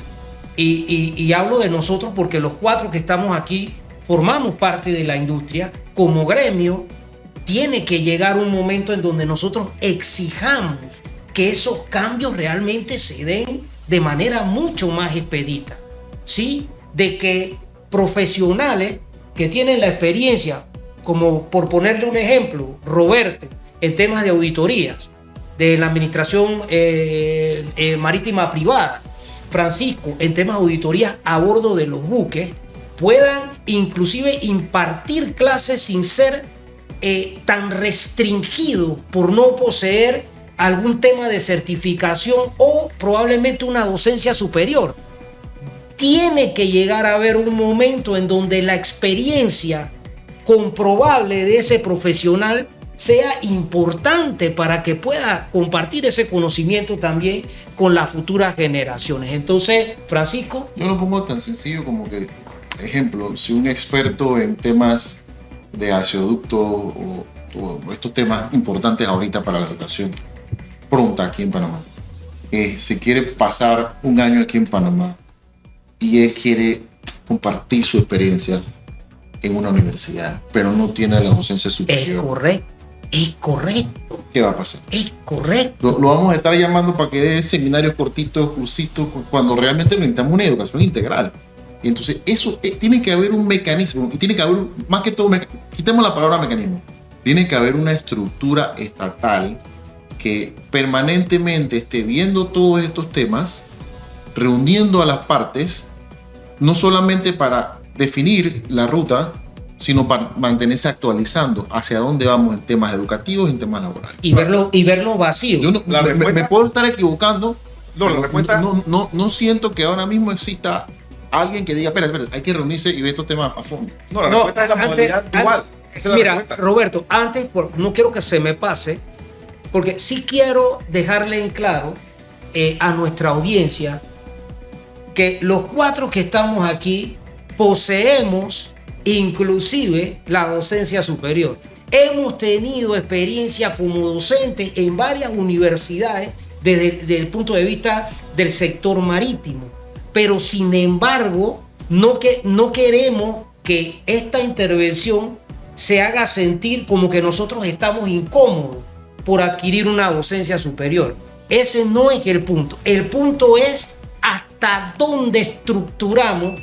[SPEAKER 1] y hablo de nosotros porque los cuatro que estamos aquí formamos parte de la industria, como gremio, tiene que llegar un momento en donde nosotros exijamos que esos cambios realmente se den de manera mucho más expedita, ¿sí? De que profesionales que tienen la experiencia, como por ponerle un ejemplo, Roberto, en temas de auditorías, de la administración marítima privada, Francisco, en temas de auditorías a bordo de los buques, puedan inclusive impartir clases sin ser tan restringido por no poseer algún tema de certificación o probablemente una docencia superior. Tiene que llegar a haber un momento en donde la experiencia comprobable de ese profesional sea importante para que pueda compartir ese conocimiento también con las futuras generaciones. Entonces, Francisco.
[SPEAKER 2] Yo lo pongo tan sencillo como que, ejemplo, si un experto en temas de gasoductos o estos temas importantes ahorita para la educación pronta aquí en Panamá, se quiere pasar un año aquí en Panamá y él quiere compartir su experiencia en una universidad, pero no tiene la docencia superior.
[SPEAKER 1] Es correcto.
[SPEAKER 2] ¿Qué va a pasar?
[SPEAKER 1] Es correcto.
[SPEAKER 2] Lo vamos a estar llamando para que dé seminarios cortitos, cursitos, cuando realmente necesitamos una educación integral. Y entonces eso tiene que haber un mecanismo, y tiene que haber, más que todo, quitemos la palabra mecanismo, tiene que haber una estructura estatal que permanentemente esté viendo todos estos temas, reuniendo a las partes, no solamente para definir la ruta, sino para mantenerse actualizando hacia dónde vamos en temas educativos y en temas laborales.
[SPEAKER 1] Y verlo vacío.
[SPEAKER 2] Yo no, me puedo estar equivocando.
[SPEAKER 3] No, la respuesta...
[SPEAKER 2] No siento que ahora mismo exista alguien que diga, espera, hay que reunirse y ver estos temas a fondo.
[SPEAKER 3] No, la respuesta es la modalidad dual. Esa es la
[SPEAKER 1] mira,
[SPEAKER 3] respuesta.
[SPEAKER 1] Roberto, antes, no quiero que se me pase, porque sí quiero dejarle en claro a nuestra audiencia que los 4 que estamos aquí poseemos inclusive la docencia superior. Hemos tenido experiencia como docentes en varias universidades desde el punto de vista del sector marítimo, pero sin embargo no queremos que esta intervención se haga sentir como que nosotros estamos incómodos por adquirir una docencia superior. Ese no es el punto. El punto es hasta dónde estructuramos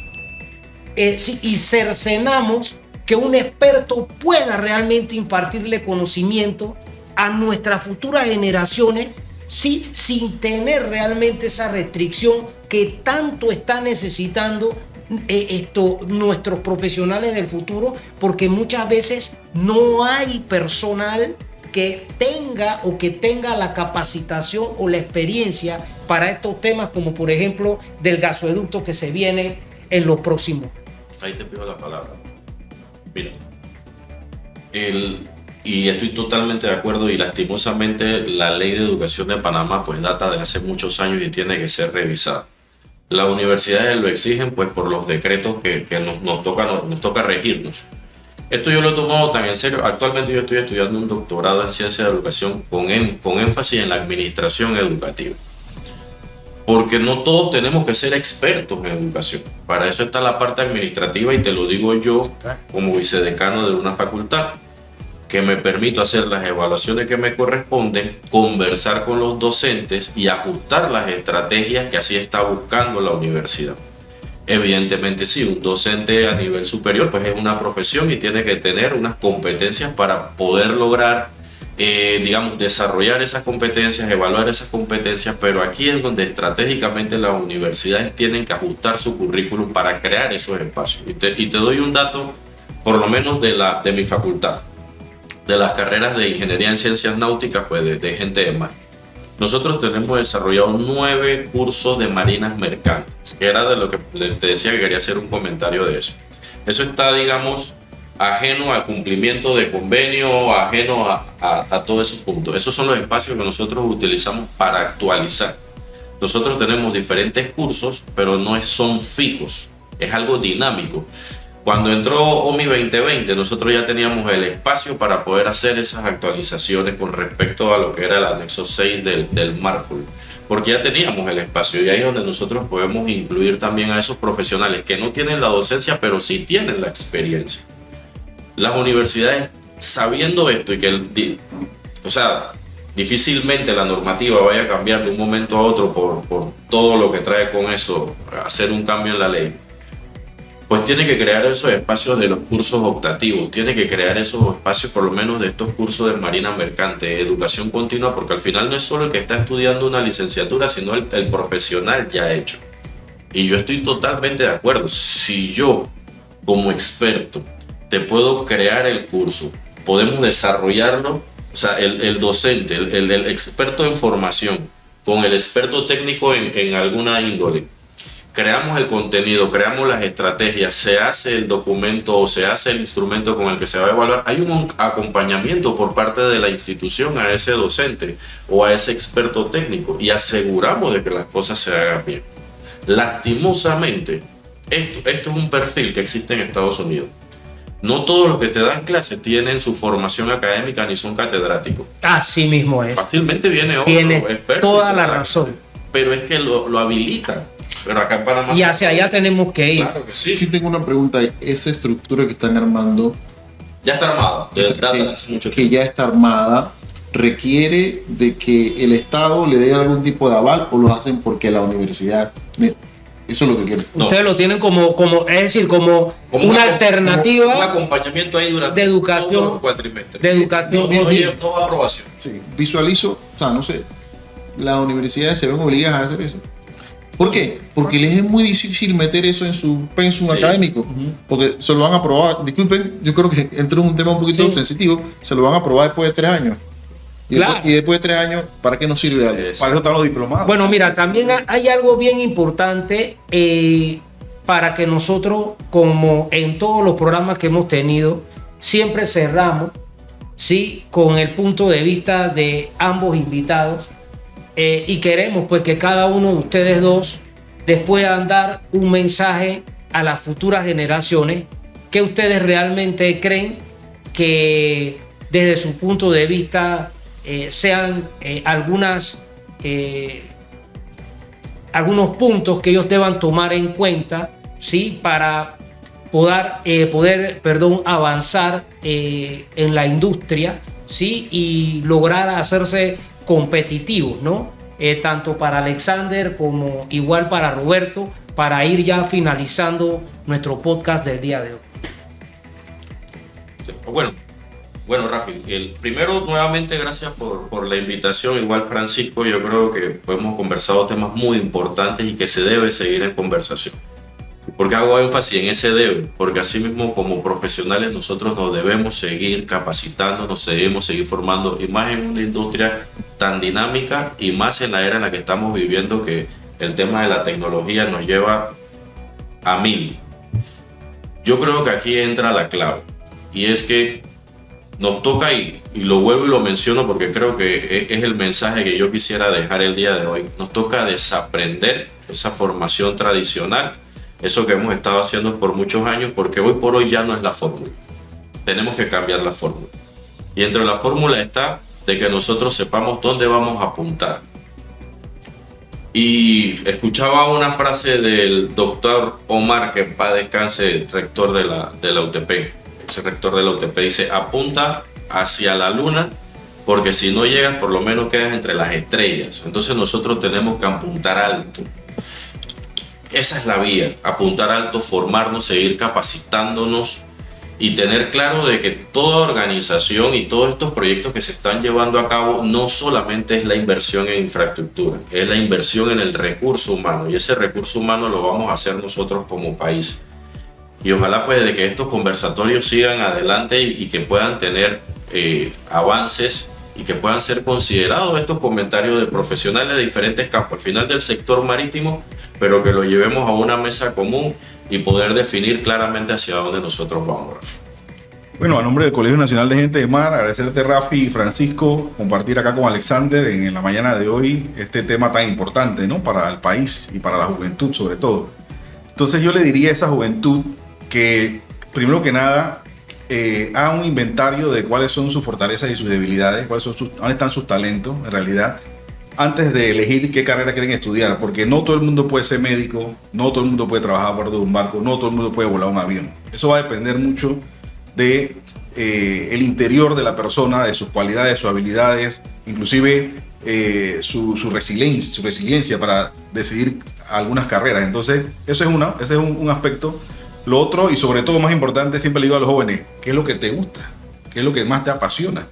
[SPEAKER 1] y cercenamos que un experto pueda realmente impartirle conocimiento a nuestras futuras generaciones, ¿sí? Sin tener realmente esa restricción que tanto están necesitando nuestros profesionales del futuro, porque muchas veces no hay personal que tenga la capacitación o la experiencia para estos temas, como por ejemplo del gasoducto que se viene en lo próximo.
[SPEAKER 4] Ahí te pido la palabra. Mira, y estoy totalmente de acuerdo, y lastimosamente la ley de educación de Panamá pues data de hace muchos años y tiene que ser revisada. Las universidades lo exigen pues por los decretos que nos toca regirnos. Esto yo lo he tomado tan en serio. Actualmente yo estoy estudiando un doctorado en ciencia de educación con énfasis en la administración educativa. Porque no todos tenemos que ser expertos en educación. Para eso está la parte administrativa, y te lo digo yo como vicedecano de una facultad, que me permito hacer las evaluaciones que me corresponden, conversar con los docentes y ajustar las estrategias que así está buscando la universidad. Evidentemente sí, un docente a nivel superior pues es una profesión y tiene que tener unas competencias para poder lograr desarrollar esas competencias, evaluar esas competencias, pero aquí es donde estratégicamente las universidades tienen que ajustar su currículum para crear esos espacios. Y te doy un dato, por lo menos de mi facultad, de las carreras de ingeniería en ciencias náuticas, pues de gente de mar. Nosotros tenemos desarrollado 9 cursos de marinas mercantes, que era de lo que te decía que quería hacer un comentario de eso. Eso está, digamos, ajeno al cumplimiento de convenio, ajeno a todos esos puntos. Esos son los espacios que nosotros utilizamos para actualizar. Nosotros tenemos diferentes cursos, pero no son fijos, es algo dinámico. Cuando entró OMI 2020, nosotros ya teníamos el espacio para poder hacer esas actualizaciones con respecto a lo que era el anexo 6 del MARPOL, porque ya teníamos el espacio, y ahí es donde nosotros podemos incluir también a esos profesionales que no tienen la docencia, pero sí tienen la experiencia. Las universidades, sabiendo esto, y que difícilmente la normativa vaya a cambiar de un momento a otro por todo lo que trae con eso, hacer un cambio en la ley, pues tiene que crear esos espacios de los cursos optativos, tiene que crear esos espacios por lo menos de estos cursos de marina mercante, educación continua, porque al final no es solo el que está estudiando una licenciatura, sino el profesional ya hecho. Y yo estoy totalmente de acuerdo. Si yo, como experto, te puedo crear el curso, podemos desarrollarlo, o sea, el docente, el experto en formación, con el experto técnico en alguna índole, creamos el contenido, creamos las estrategias, se hace el documento o se hace el instrumento con el que se va a evaluar. Hay un acompañamiento por parte de la institución a ese docente o a ese experto técnico y aseguramos de que las cosas se hagan bien. Lastimosamente, esto es un perfil que existe en Estados Unidos. No todos los que te dan clases tienen su formación académica ni son catedráticos.
[SPEAKER 1] Así mismo es.
[SPEAKER 4] Fácilmente viene otro experto.
[SPEAKER 1] Toda la razón.
[SPEAKER 4] Pero es que lo habilitan. Pero acá en Panamá.
[SPEAKER 1] Y hacia allá tenemos que ir.
[SPEAKER 4] Claro que sí.
[SPEAKER 2] Sí, tengo una pregunta. Esa estructura que están armando,
[SPEAKER 4] Ya está armada. Hace mucho
[SPEAKER 2] que
[SPEAKER 4] tiempo.
[SPEAKER 2] ya está armada, ¿requiere de que el Estado le dé algún tipo de aval o lo hacen porque la universidad Eso es lo que quiero.
[SPEAKER 4] No.
[SPEAKER 1] Ustedes lo tienen como es decir, como una alternativa
[SPEAKER 4] como un acompañamiento ahí durante
[SPEAKER 1] de educación,
[SPEAKER 4] todos los cuatrimestres.
[SPEAKER 1] de educación.
[SPEAKER 4] No va a aprobación.
[SPEAKER 2] Sí. Visualizo, o sea, no sé, las universidades se ven obligadas a hacer eso. ¿Por qué? Porque les es muy difícil meter eso en su pensum
[SPEAKER 4] Sí.
[SPEAKER 2] académico. Porque se lo van a aprobar. Disculpen, yo creo que entro en un tema un poquito
[SPEAKER 1] Sí.
[SPEAKER 2] sensitivo. Se lo van a aprobar después de 3 años.
[SPEAKER 1] Claro.
[SPEAKER 2] Y después de 3 años, ¿para qué nos sirve algo?
[SPEAKER 3] Para eso están los diplomados.
[SPEAKER 1] Bueno, mira, también hay algo bien importante para que nosotros, como en todos los programas que hemos tenido, siempre cerramos, ¿sí?, con el punto de vista de ambos invitados, y queremos pues que cada uno de ustedes dos les puedan dar un mensaje a las futuras generaciones que ustedes realmente creen que desde su punto de vista sean algunos puntos que ellos deban tomar en cuenta, ¿sí?, para poder avanzar en la industria, ¿sí?, y lograr hacerse competitivos, ¿no? Tanto para Alexander como igual para Roberto, para ir ya finalizando nuestro podcast del día de hoy.
[SPEAKER 4] Bueno, Rafi, primero nuevamente gracias por la invitación. Igual Francisco, yo creo que hemos conversado temas muy importantes y que se debe seguir en conversación. ¿Por qué hago énfasis en ese debe? Porque así mismo como profesionales nosotros nos debemos seguir capacitando, nos debemos seguir formando, y más en una industria tan dinámica y más en la era en la que estamos viviendo, que el tema de la tecnología nos lleva a 1000. Yo creo que aquí entra la clave, y es que nos toca, y lo vuelvo y lo menciono porque creo que es el mensaje que yo quisiera dejar el día de hoy, nos toca desaprender esa formación tradicional, eso que hemos estado haciendo por muchos años, porque hoy por hoy ya no es la fórmula. Tenemos que cambiar la fórmula. Y entre la fórmula está de que nosotros sepamos dónde vamos a apuntar. Y escuchaba una frase del doctor Omar, que en paz descanse, rector de la UTP. Ese rector de la UTP dice: apunta hacia la luna, porque si no llegas por lo menos quedas entre las estrellas. Entonces nosotros tenemos que apuntar alto. Esa es la vía, apuntar alto, formarnos, seguir capacitándonos y tener claro de que toda organización y todos estos proyectos que se están llevando a cabo no solamente es la inversión en infraestructura, es la inversión en el recurso humano, y ese recurso humano lo vamos a hacer nosotros como país. Y ojalá pues de que estos conversatorios sigan adelante y que puedan tener avances y que puedan ser considerados estos comentarios de profesionales de diferentes campos, al final del sector marítimo, pero que lo llevemos a una mesa común y poder definir claramente hacia dónde nosotros vamos, Rafi.
[SPEAKER 3] Bueno, a nombre del Colegio Nacional de Gente de Mar, agradecerte, Rafi y Francisco, compartir acá con Alexander en la mañana de hoy este tema tan importante, ¿no?, para el país y para la juventud sobre todo. Entonces yo le diría a esa juventud que, primero que nada, haga un inventario de cuáles son sus fortalezas y sus debilidades, dónde están sus talentos en realidad, antes de elegir qué carrera quieren estudiar, porque no todo el mundo puede ser médico, no todo el mundo puede trabajar a bordo de un barco, no todo el mundo puede volar un avión. Eso va a depender mucho de el interior de la persona, de sus cualidades, sus habilidades, inclusive su resiliencia para decidir algunas carreras. Entonces, ese es un aspecto. Lo otro, y sobre todo más importante, siempre le digo a los jóvenes: ¿qué es lo que te gusta? ¿Qué es lo que más te apasiona?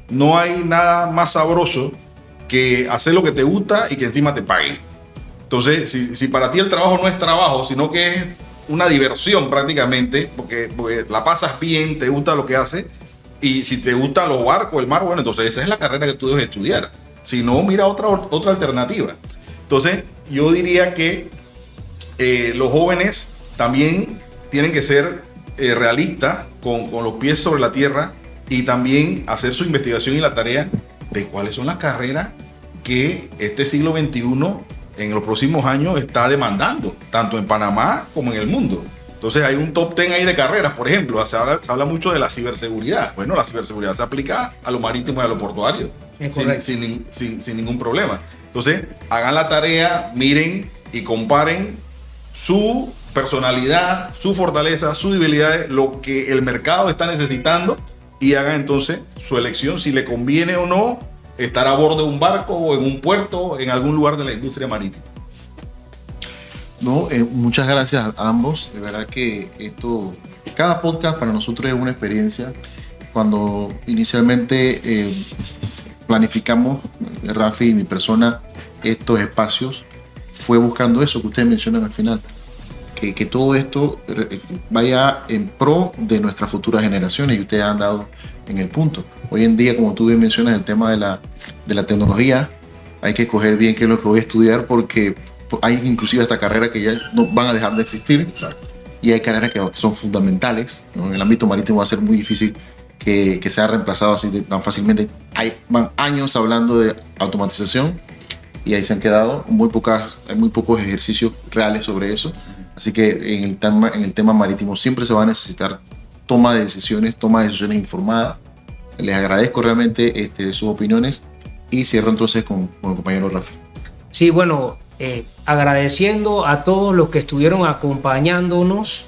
[SPEAKER 3] No hay nada más sabroso que hacer lo que te gusta y que encima te paguen. Entonces, si para ti el trabajo no es trabajo, sino que es una diversión prácticamente, porque la pasas bien, te gusta lo que haces, y si te gusta los barcos, el mar, bueno, entonces esa es la carrera que tú debes estudiar. Si no, mira otra alternativa. Entonces, yo diría que los jóvenes también tienen que ser realistas, con los pies sobre la tierra, y también hacer su investigación y la tarea de cuáles son las carreras que este siglo XXI en los próximos años está demandando, tanto en Panamá como en el mundo. Entonces hay un top 10 ahí de carreras, por ejemplo, se habla mucho de la ciberseguridad. Bueno, la ciberseguridad se aplica a lo marítimo y a lo portuario sin ningún problema. Entonces, hagan la tarea, miren y comparen su personalidad, su fortaleza, sus debilidades, lo que el mercado está necesitando, y hagan entonces su elección si le conviene o no estar a bordo de un barco o en un puerto, en algún lugar de la industria marítima.
[SPEAKER 2] No, muchas gracias a ambos. De verdad que cada podcast para nosotros es una experiencia. Cuando inicialmente planificamos, Rafi y mi persona, estos espacios, fue buscando eso que ustedes mencionan al final. Que todo esto vaya en pro de nuestras futuras generaciones, y ustedes han dado en el punto. Hoy en día, como tú bien mencionas, el tema de la tecnología, hay que escoger bien qué es lo que voy a estudiar, porque hay inclusive hasta carreras que ya no van a dejar de existir. Y hay carreras que son fundamentales, ¿no? En el ámbito marítimo va a ser muy difícil que sea reemplazado así tan fácilmente. Van años hablando de automatización y ahí se han quedado hay muy pocos ejercicios reales sobre eso. Así que en el tema marítimo siempre se va a necesitar toma de decisiones informadas. Les agradezco realmente sus opiniones, y cierro entonces con el compañero Rafa.
[SPEAKER 1] Sí, bueno, agradeciendo a todos los que estuvieron acompañándonos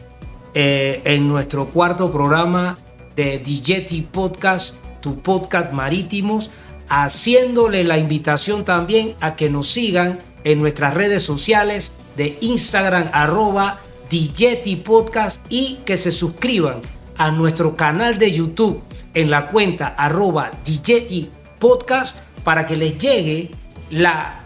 [SPEAKER 1] en nuestro cuarto programa de DJT Podcast, tu podcast marítimos, haciéndole la invitación también a que nos sigan en nuestras redes sociales de Instagram, @DJT Podcast, y que se suscriban a nuestro canal de YouTube en la cuenta @DJT Podcast para que les llegue la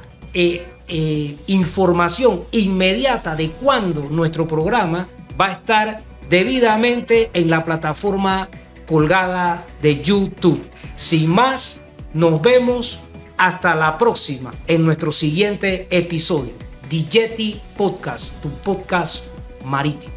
[SPEAKER 1] información inmediata de cuando nuestro programa va a estar debidamente en la plataforma colgada de YouTube. Sin más, nos vemos hasta la próxima en nuestro siguiente episodio. DJT Podcast, tu podcast marítimo.